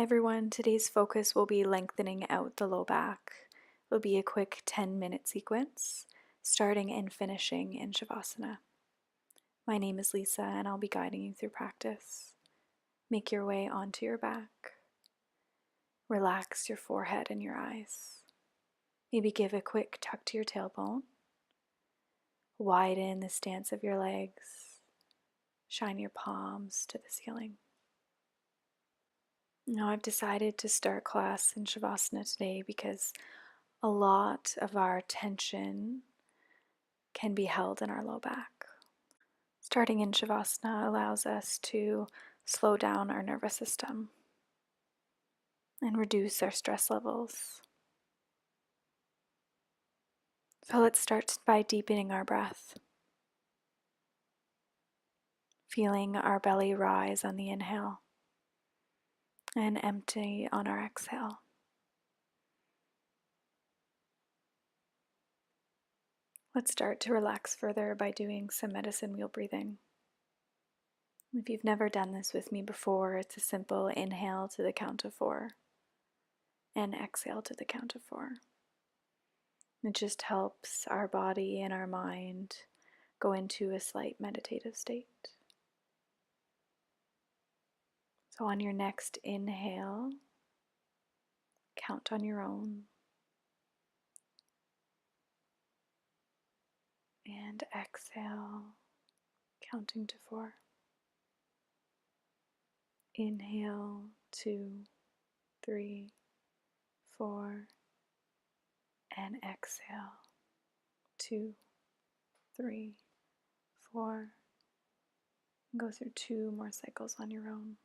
everyone, today's focus will be lengthening out the low back. It will be a quick 10-minute sequence, starting and finishing in Shavasana. My name is Lisa and I'll be guiding you through practice. Make your way onto your back. Relax your forehead and your eyes. Maybe give a quick tuck to your tailbone. Widen the stance of your legs. Shine your palms to the ceiling. Now I've decided to start class in Shavasana today because a lot of our tension can be held in our low back. Starting in Shavasana allows us to slow down our nervous system and reduce our stress levels. So let's start by deepening our breath. Feeling our belly rise on the inhale and empty on our exhale. Let's start to relax further by doing some medicine wheel breathing. If you've never done this with me before, it's a simple inhale to the count of 4 and exhale to the count of 4. It just helps our body and our mind go into a slight meditative state. So on your next inhale, count on your own. And exhale, counting to 4. Inhale, 2, 3, 4. And exhale, 2, 3, 4. Go through 2 more cycles on your own.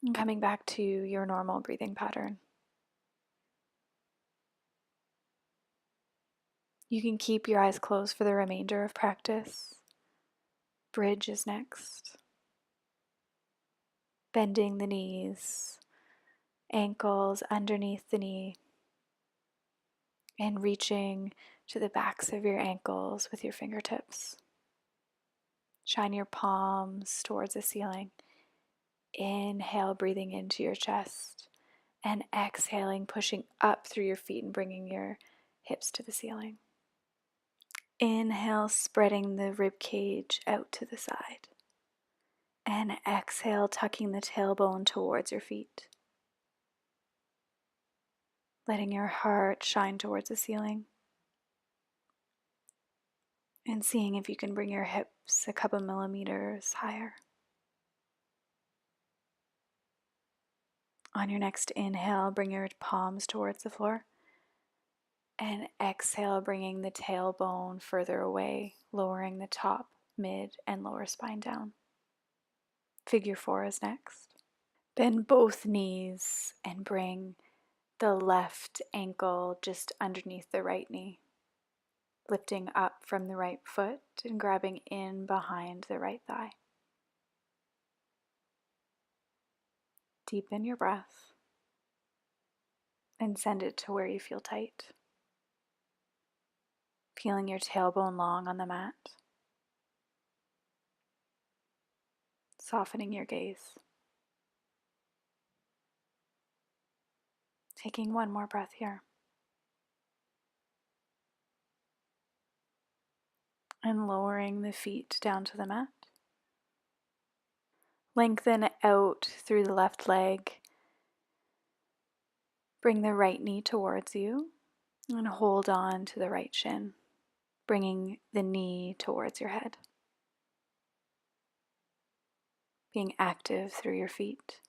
And coming back to your normal breathing pattern. You can keep your eyes closed for the remainder of practice. Bridge is next. Bending the knees, ankles underneath the knee, and reaching to the backs of your ankles with your fingertips. Shine your palms towards the ceiling. Inhale, breathing into your chest, and exhaling, pushing up through your feet and bringing your hips to the ceiling. Inhale, spreading the rib cage out to the side. And exhale, tucking the tailbone towards your feet. Letting your heart shine towards the ceiling. And seeing if you can bring your hips a couple millimeters higher. On your next inhale, bring your palms towards the floor. And exhale, bringing the tailbone further away, lowering the top, mid, and lower spine down. Figure 4 is next. Bend both knees and bring the left ankle just underneath the right knee. Lifting up from the right foot and grabbing in behind the right thigh. Deepen your breath and send it to where you feel tight. Feeling your tailbone long on the mat. Softening your gaze. Taking one more breath here. And lowering the feet down to the mat. Lengthen out through the left leg. Bring the right knee towards you and hold on to the right shin, bringing the knee towards your head. Being active through your feet.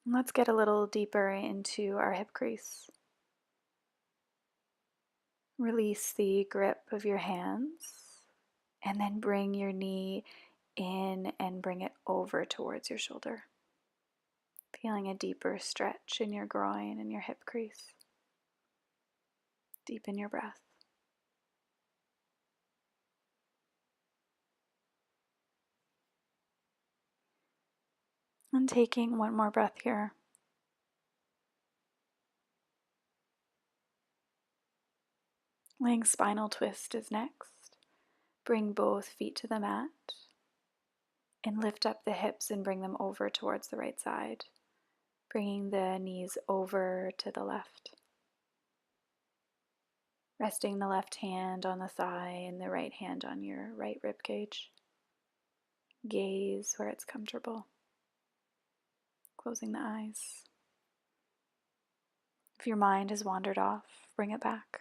Let's get a little deeper into our hip crease. Release the grip of your hands and then bring your knee in and bring it over towards your shoulder. Feeling a deeper stretch in your groin and your hip crease. Deepen your breath. And taking one more breath here. Laying spinal twist is next. Bring both feet to the mat and lift up the hips and bring them over towards the right side, bringing the knees over to the left. Resting the left hand on the thigh and the right hand on your right rib cage. Gaze where it's comfortable. Closing the eyes. If your mind has wandered off, bring it back.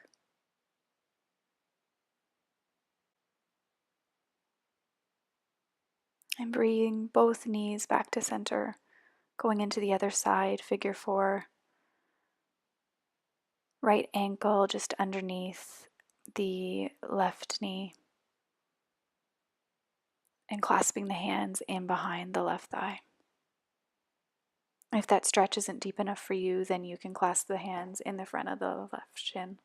And bring both knees back to center, going into the other side, figure 4. Right ankle just underneath the left knee, and clasping the hands in behind the left thigh. If that stretch isn't deep enough for you, then you can clasp the hands in the front of the left shin.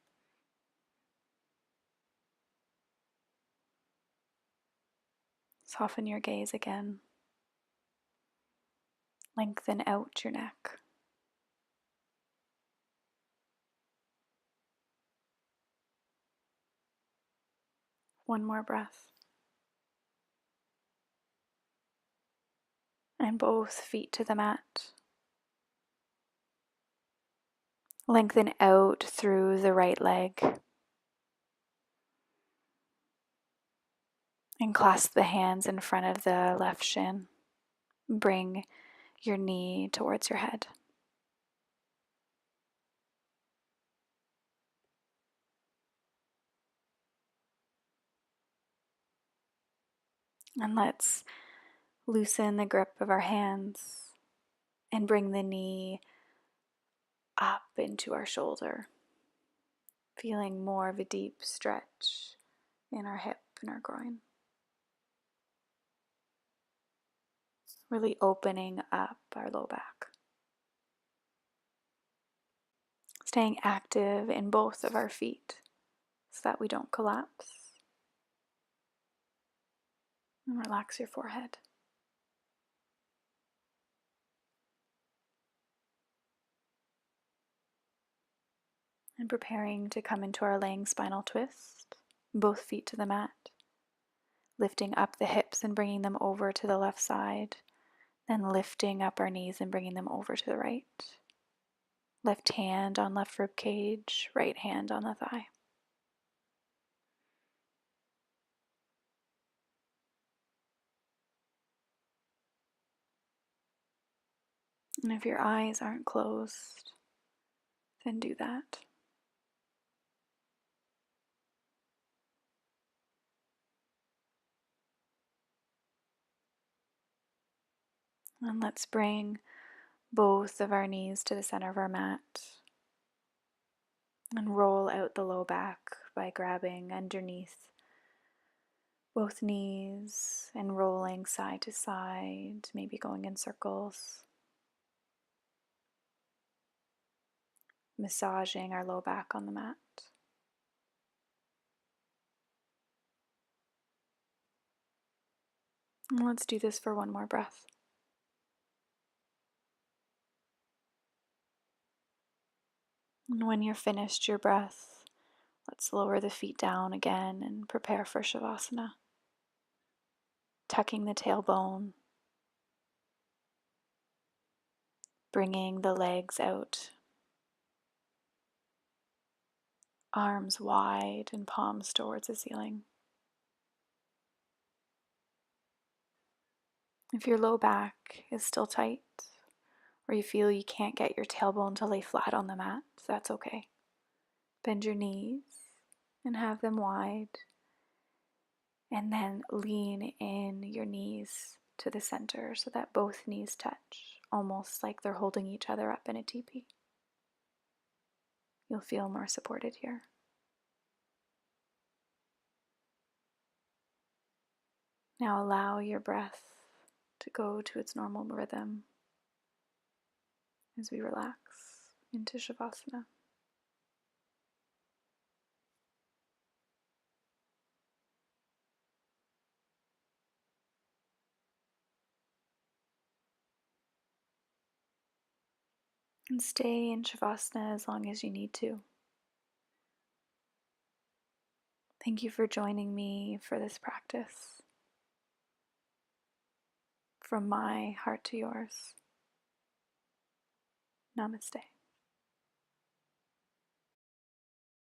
Soften your gaze again. Lengthen out your neck. One more breath. And both feet to the mat. Lengthen out through the right leg. And clasp the hands in front of the left shin. Bring your knee towards your head. And let's loosen the grip of our hands and bring the knee up into our shoulder, feeling more of a deep stretch in our hip and our groin. Really opening up our low back. Staying active in both of our feet so that we don't collapse. And relax your forehead. And preparing to come into our laying spinal twist. Both feet to the mat. Lifting up the hips and bringing them over to the left side. Then lifting up our knees and bringing them over to the right. Left hand on left rib cage, right hand on the thigh. And if your eyes aren't closed, then do that. And let's bring both of our knees to the center of our mat and roll out the low back by grabbing underneath both knees and rolling side to side, maybe going in circles. Massaging our low back on the mat. And let's do this for one more breath. And when you're finished your breath, let's lower the feet down again and prepare for Shavasana. Tucking the tailbone, bringing the legs out, arms wide and palms towards the ceiling. If your low back is still tight, or you feel you can't get your tailbone to lay flat on the mat, that's okay. Bend your knees and have them wide, and then lean in your knees to the center so that both knees touch, almost like they're holding each other up in a teepee. You'll feel more supported here. Now allow your breath to go to its normal rhythm as we relax into Shavasana. And stay in Shavasana as long as you need to. Thank you for joining me for this practice. From my heart to yours. Namaste.